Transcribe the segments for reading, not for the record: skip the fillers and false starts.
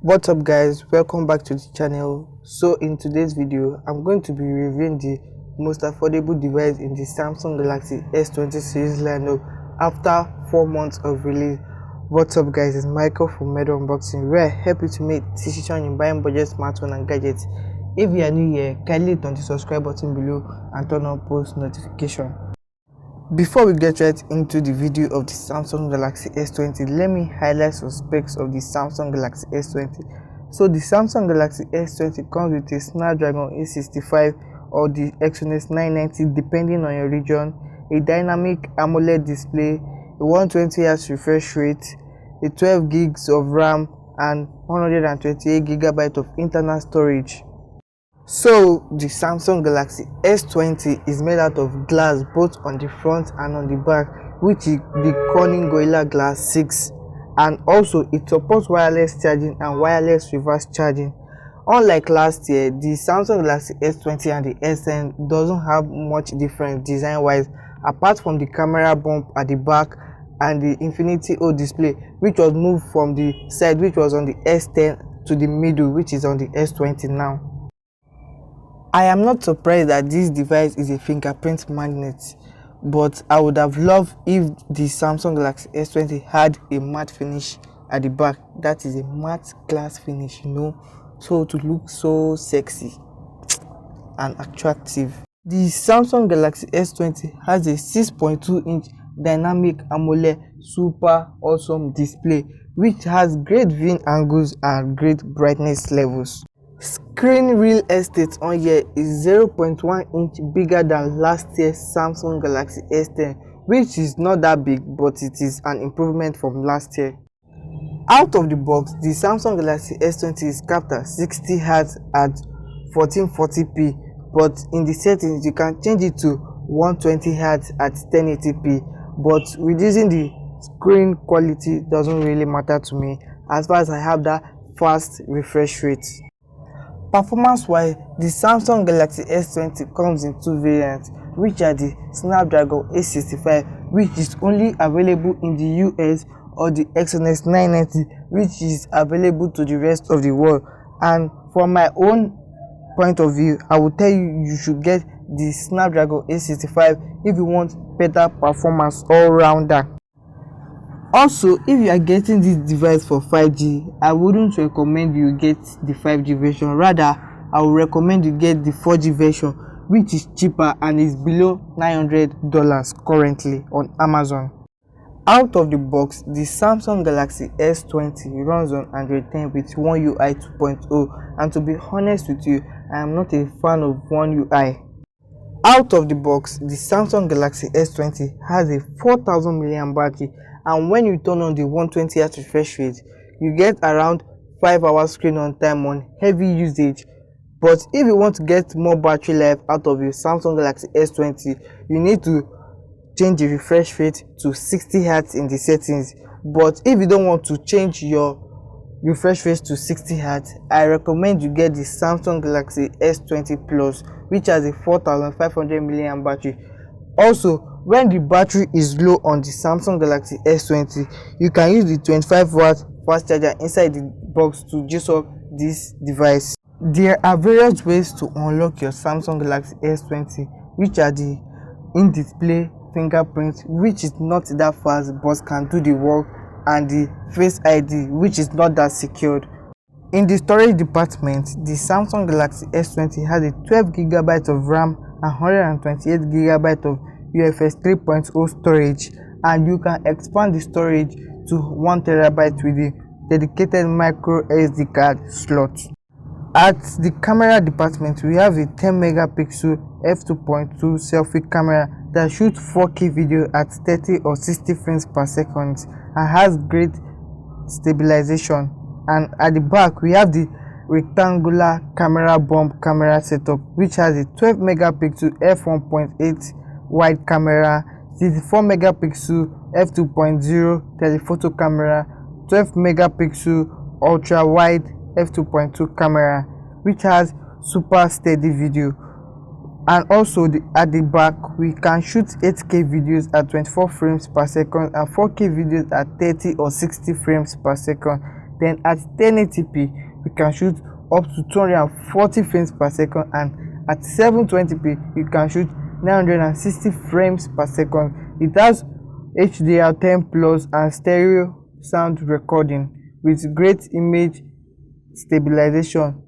What's up guys, welcome back to the channel. So in today's video I'm going to be reviewing the most affordable device in the Samsung Galaxy S20 series lineup after 4 months of release. What's up guys, it's Michael from Medo Unboxing, where I help you to make decisions in buying budget smartphone and gadgets. If you are new here, kindly hit on the subscribe button below and turn on post notification. Before we get right into the video of the Samsung Galaxy S20, let me highlight some specs of the Samsung Galaxy S20. So the Samsung Galaxy S20 comes with a Snapdragon 865 or the Exynos 990 depending on your region, a dynamic AMOLED display, a 120Hz refresh rate, a 12 gigs of RAM and 128 GB of internal storage. So the Samsung Galaxy S20 is made out of glass both on the front and on the back, which is the Corning Gorilla Glass 6, and also it supports wireless charging and wireless reverse charging. Unlike last year, the Samsung Galaxy S20 and the S10 doesn't have much difference design wise, apart from the camera bump at the back and the Infinity O display, which was moved from the side which was on the S10 to the middle, which is on the S20 now. I am not surprised that this device is a fingerprint magnet, but I would have loved if the Samsung Galaxy S20 had a matte finish at the back. That is a matte glass finish, so to look so sexy and attractive. The Samsung Galaxy S20 has a 6.2-inch dynamic AMOLED super awesome display, which has great viewing angles and great brightness levels. Screen real estate on here is 0.1 inch bigger than last year's Samsung Galaxy S10, which is not that big, but it is an improvement from last year. Out of the box, the Samsung Galaxy S20 is capped at 60Hz at 1440p, but in the settings you can change it to 120Hz at 1080p, but reducing the screen quality doesn't really matter to me as far as I have that fast refresh rate. Performance-wise, the Samsung Galaxy S20 comes in two variants, which are the Snapdragon 865, which is only available in the US, or the Exynos 990, which is available to the rest of the world. And from my own point of view, I will tell you you should get the Snapdragon 865 if you want better performance all-rounder. Also, if you are getting this device for 5G, I wouldn't recommend you get the 5G version. Rather, I would recommend you get the 4G version, which is cheaper and is below $900 currently on Amazon. Out of the box, the Samsung Galaxy S20 runs on Android 10 with One UI 2.0, and to be honest with you, I am not a fan of One UI. Out of the box, the Samsung Galaxy S20 has a 4000 mAh battery, and when you turn on the 120Hz refresh rate, you get around 5 hours screen on time on heavy usage. But if you want to get more battery life out of your Samsung Galaxy S20, you need to change the refresh rate to 60Hz in the settings. But if you don't want to change your refresh rate to 60Hz, I recommend you get the Samsung Galaxy S20 Plus, which has a 4500 mAh battery. Also, when the battery is low on the Samsung Galaxy S20, you can use the 25-watt fast charger inside the box to juice up this device. There are various ways to unlock your Samsung Galaxy S20, which are the in-display fingerprint, which is not that fast but can do the work, and the Face ID, which is not that secured. In the storage department, the Samsung Galaxy S20 has a 12 GB of RAM and 128 GB of UFS 3.0 storage, and you can expand the storage to 1 TB with the dedicated micro SD card slot. At the camera department, we have a 10 megapixel f2.2 selfie camera that shoots 4K video at 30 or 60 frames per second and has great stabilization. And at the back, we have the rectangular camera bump camera setup, which has a 12 megapixel f1.8 wide camera, 64 megapixel f2.0 telephoto camera, 12 megapixel ultra wide f2.2 camera, which has super steady video. And also at the back, we can shoot 8K videos at 24 frames per second and 4K videos at 30 or 60 frames per second. Then at 1080p we can shoot up to 240 frames per second, and at 720p you can shoot 960 frames per second. It has HDR10 plus and stereo sound recording with great image stabilization.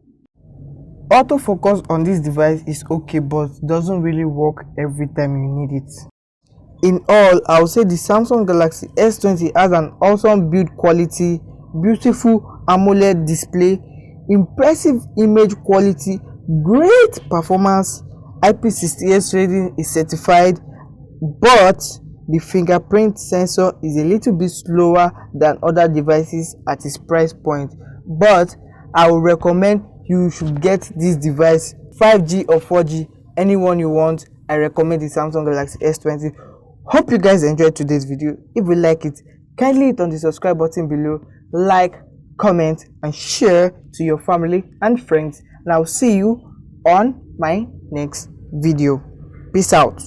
Autofocus on this device is okay, but doesn't really work every time you need it. In all, I would say the Samsung Galaxy S20 has an awesome build quality, beautiful AMOLED display, impressive image quality, great performance, IP68 rating is certified, but the fingerprint sensor is a little bit slower than other devices at its price point. But I would recommend you should get this device 5G or 4G, anyone you want. I recommend the Samsung Galaxy S20. Hope you guys enjoyed today's video. If you like it, kindly hit on the subscribe button below, like, comment and share to your family and friends, and I'll see you on my next video. Peace out.